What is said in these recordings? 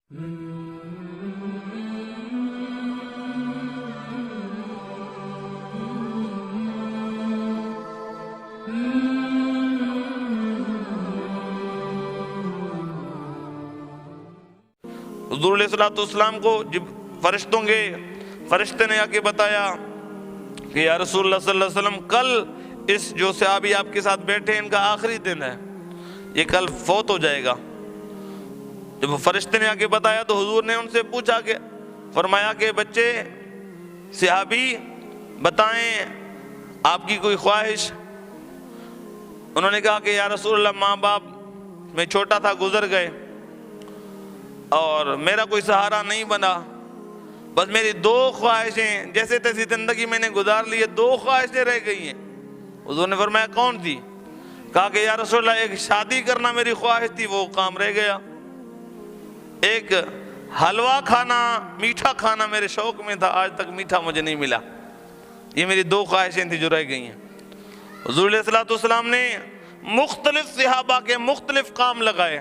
हुज़ूर अलैहिस्सलाम को फरिश्ते ने आके बताया कि या रसूलुल्लाह सल्लल्लाहु अलैहि वसल्लम, कल इस जो सहाबी आपके साथ बैठे हैं इनका आखिरी दिन है, ये कल फौत हो जाएगा। जब फरिश्ते ने आके बताया तो हुजूर ने उनसे पूछा कि फरमाया कि बच्चे सहाबी बताएं आपकी कोई ख्वाहिश। उन्होंने कहा कि या रसूलल्लाह, माँ बाप, मैं छोटा था गुजर गए और मेरा कोई सहारा नहीं बना, बस मेरी दो ख्वाहिशें, जैसे तैसी जिंदगी मैंने गुजार ली है, दो ख्वाहिशें रह गई हैं। हुजूर ने फरमाया कौन थी? कहा कि या रसूलल्लाह, एक शादी करना मेरी ख्वाहिश थी, वो काम रह गया। एक हलवा खाना, मीठा खाना मेरे शौक में था, आज तक मीठा मुझे नहीं मिला। ये मेरी दो ख्वाहिशें थी जो रह गई हैं। हुजूर अलैहिस्सलातु वस्सलाम ने मुख्तलिफ सहाबा के मुख्तलिफ काम लगाए,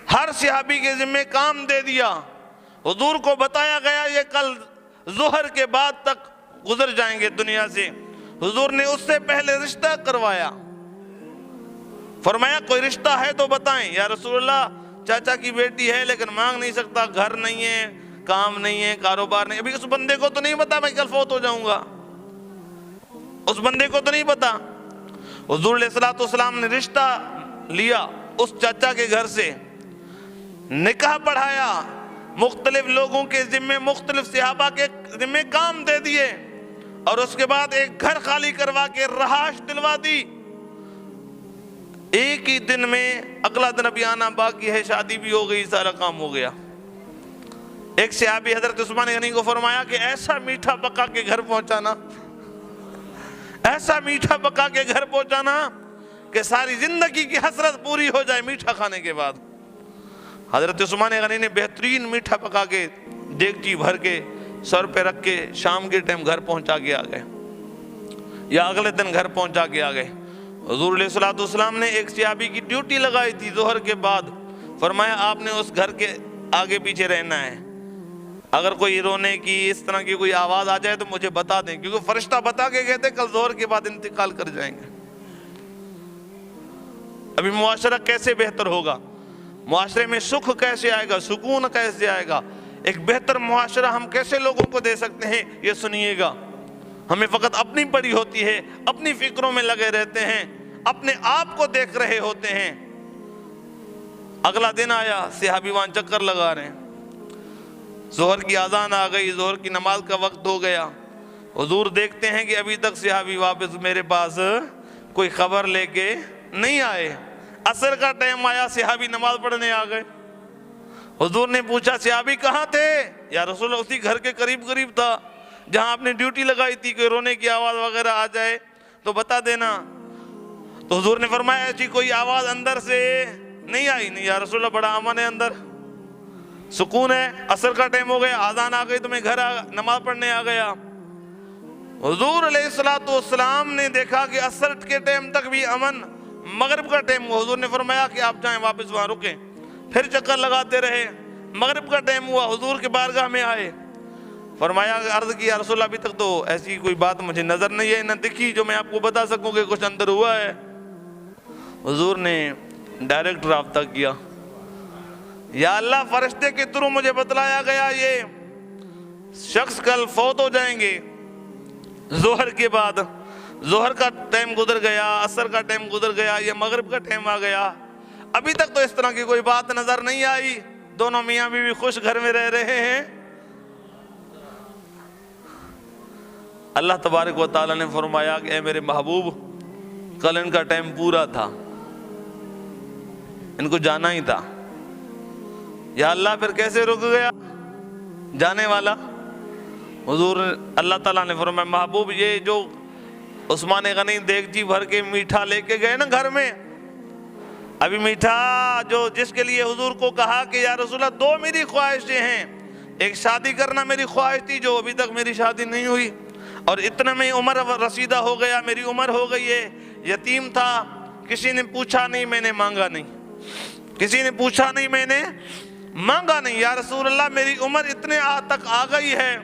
हर सहाबी के जिम्मे काम दे दिया। हुजूर को बताया गया ये कल ज़ोहर के बाद तक गुजर जाएंगे दुनिया से। हुजूर ने उससे पहले रिश्ता करवाया। फरमाया कोई रिश्ता है तो बताएं। या रसूलल्लाह, चाचा की बेटी है लेकिन मांग नहीं सकता, घर नहीं है, काम नहीं है, कारोबार नहीं। अभी उस बंदे को तो नहीं पता मैं कल फौत हो जाऊंगा, उस बंदे को तो नहीं पता। हुजूर अलैहिस्सलातु वस्सलाम ने रिश्ता लिया उस चाचा के घर से, निकाह पढ़ाया, मुख्तलिफ लोगों के जिम्मे, मुख्तलिफ सहाबा के जिम्मे काम दे दिए और उसके बाद एक घर खाली करवा के रहाश दिलवा दी। एक ही दिन में, अगला दिन अभी आना बाकी है, शादी भी हो गई, सारा काम हो गया। एक सहाबी हजरत उस्मान गनी को फरमाया कि ऐसा मीठा पका के घर पहुंचाना, ऐसा मीठा पका के घर पहुंचाना कि सारी जिंदगी की हसरत पूरी हो जाए मीठा खाने के बाद। हजरत उस्मान गनी ने बेहतरीन मीठा पका के देगची भर के सर पे रख के शाम के टाइम घर पहुंचा के आ गए, या अगले दिन घर पहुंचा के आ गए। हुजूर अलैहिस्सलातु वस्सलाम ने एक सहाबी की ड्यूटी लगाई थी ज़ोहर के बाद। फरमाया आपने उस घर के आगे पीछे रहना है, अगर कोई रोने की इस तरह की कोई आवाज़ आ जाए तो मुझे बता दें, क्योंकि फरिश्ता बता के कहते कल ज़ोहर के बाद इंतकाल कर जाएंगे। अभी मुआशरा कैसे बेहतर होगा, मुआशरे में सुख कैसे आएगा, सुकून कैसे आएगा, एक बेहतर मुआशरा हम कैसे लोगों को दे सकते हैं, ये सुनिएगा। हमें फ़कत अपनी पड़ी होती है, अपनी फिक्रों में लगे रहते हैं, अपने आप को देख रहे होते हैं। अगला दिन आया, सहाबी वहाँ चक्कर लगा रहे हैं, ज़ोहर की आज़ान आ गई, ज़ोहर की नमाज का वक्त हो गया। हुजूर देखते हैं कि अभी तक सहाबी वापस मेरे पास कोई खबर लेके नहीं आए। असर का टाइम आया, सहाबी नमाज पढ़ने आ गए। हुजूर ने पूछा सहाबी कहाँ थे? या रसूल, उसी घर के करीब करीब था जहाँ आपने ड्यूटी लगाई थी, कोई रोने की आवाज़ वगैरह आ जाए तो बता देना। तो हुजूर ने फरमाया ऐसी कोई आवाज़ अंदर से नहीं आई। नहीं या रसूल, बड़ा अमन है अंदर, सुकून है, असर का टाइम हो गया, आज़ान आ गई तो मैं घर नमाज पढ़ने आ गया। हुजूर अलैहिस्सलातु वस्सलाम ने देखा कि असर के टाइम तक भी अमन, मगरिब का टाइम हुआ। हुजूर ने फरमाया कि आप जाएं वापस वहाँ रुकें, फिर चक्कर लगाते रहे। मगरिब का टाइम हुआ, हुजूर के बारगाह में आए, फरमाया अर्ज़ किया रसूल, अभी तक तो ऐसी कोई बात मुझे नज़र नहीं है, न दिखी जो मैं आपको बता सकूं कि कुछ अंदर हुआ है। हुजूर ने डायरेक्ट राब्ता किया, या अल्लाह, फरिश्ते के थ्रू मुझे बतलाया गया ये शख्स कल फौत हो जाएंगे ज़ोहर के बाद। ज़ोहर का टाइम गुजर गया, असर का टाइम गुजर गया, ये मगरिब का टाइम आ गया, अभी तक तो इस तरह की कोई बात नज़र नहीं आई। दोनों मियाँ बीवी खुश घर में रह रहे हैं। अल्लाह तबारक व तआला ने फरमाया कि ए मेरे महबूब, कल इनका टाइम पूरा था, इनको जाना ही था। या अल्लाह, फिर कैसे रुक गया जाने वाला? हुजूर अल्लाह ताला ने फरमाया महबूब, ये जो उस्मान गनी देगची भर के मीठा लेके गए ना घर में, अभी मीठा जो जिसके लिए हुजूर को कहा कि या रसूलल्लाह, दो मेरी ख्वाहिशें हैं, एक शादी करना मेरी ख्वाहिश थी जो अभी तक मेरी शादी नहीं हुई, और इतने में उम्र रसीदा हो गया, मेरी उम्र हो गई है, यतीम था, किसी ने पूछा नहीं मैंने मांगा नहीं, किसी ने पूछा नहीं मैंने مانگا نہیں، یا رسول اللہ میری عمر اتنے تک آ گئی ہے،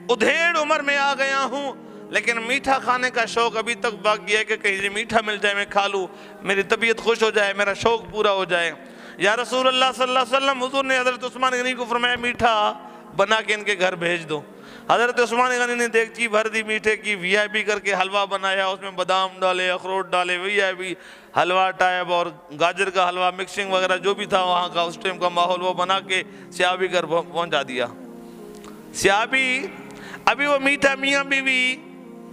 ادھیڑ عمر میں آ گیا ہوں، لیکن میٹھا کھانے کا شوق ابھی تک باقی ہے کہ کہیں سے میٹھا مل جائے میں کھا لوں، میری طبیعت خوش ہو جائے، میرا شوق پورا ہو جائے۔ یا رسول اللہ صلی اللہ علیہ وسلم، حضور نے حضرت عثمان غنی کو فرمایا میٹھا بنا کے ان کے گھر بھیج دو۔ حضرت عثمان غنی نے دیگچی بھر دی میٹھے کی، وی آئی پی کر کے حلوہ بنایا، اس میں بادام ڈالے، اخروٹ ڈالے، وی آئی پی حلوہ ٹائپ اور گاجر کا حلوہ مکسنگ وغیرہ جو بھی تھا وہاں کا اس ٹائم کا ماحول، وہ بنا کے صحابی گھر پہنچا دیا۔ صحابی ابھی وہ میٹھا میاں بیوی،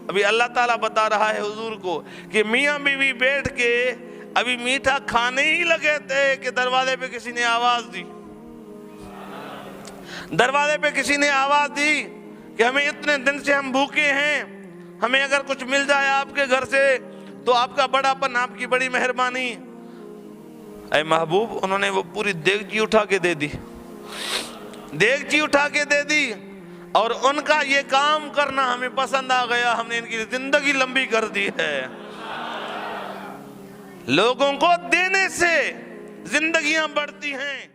ابھی اللہ تعالیٰ بتا رہا ہے حضور کو کہ میاں بیوی بیٹھ کے ابھی میٹھا کھانے ہی لگے تھے کہ دروازے پہ کسی نے آواز دی، دروازے پہ کسی نے آواز دی کہ ہمیں اتنے دن سے ہم بھوکے ہیں، ہمیں اگر کچھ مل جائے آپ کے گھر سے تو آپ کا بڑا پن، آپ کی بڑی مہربانی۔ اے محبوب، انہوں نے وہ پوری دیگچی اٹھا کے دے دی، دیگچی اٹھا کے دے دی، اور ان کا یہ کام کرنا ہمیں پسند آ گیا، ہم نے ان کی زندگی لمبی کر دی ہے۔ لوگوں کو دینے سے زندگیاں بڑھتی ہیں۔